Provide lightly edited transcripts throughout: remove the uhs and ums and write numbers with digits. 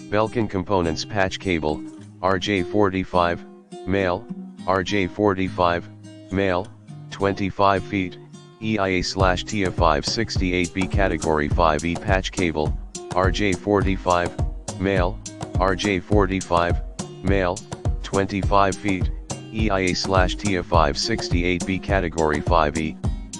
Belkin Components Patch Cable, RJ45, male, RJ45, male, 25 feet, EIA/TF568B Category 5E Patch Cable, RJ45, male, RJ45, male, 25 feet, EIA/TF568B Category 5E,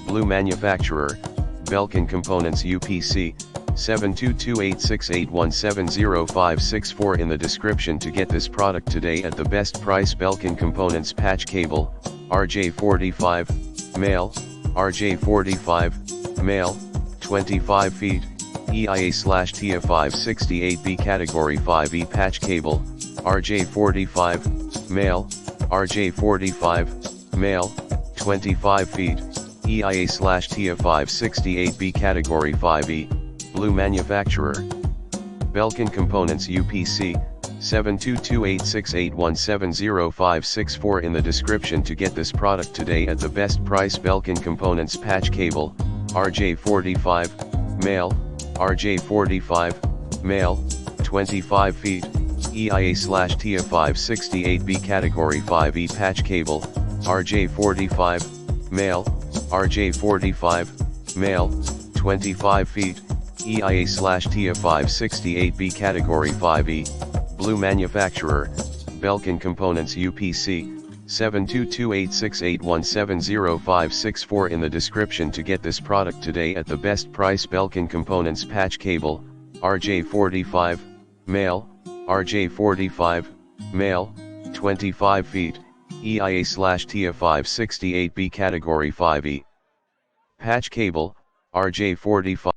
Blue Manufacturer, Belkin Components UPC, 7228681705564 in the description to get this product today at the best price. Belkin Components Patch Cable, RJ45, male, RJ45, male, 25 feet, EIA/TF568B Category 5E Patch Cable, RJ45, male, RJ45, male, 25 feet, EIA/TF568B Category 5E, Blue Manufacturer, Belkin Components UPC, 7228681705564 in the description to get this product today at the best price. Belkin Components Patch Cable, RJ45, male, RJ45, male, 25 feet, EIA/TF568B Category 5E Patch Cable, RJ45, male, RJ45, male, 25 feet, EIA/TF568B Category 5E, Blue Manufacturer, Belkin Components UPC, 7228681705564 in the description to get this product today at the best price. Belkin Components Patch Cable, RJ45, male, RJ45, male, 25 feet, EIA/TF568B Category 5E. Patch Cable, RJ45.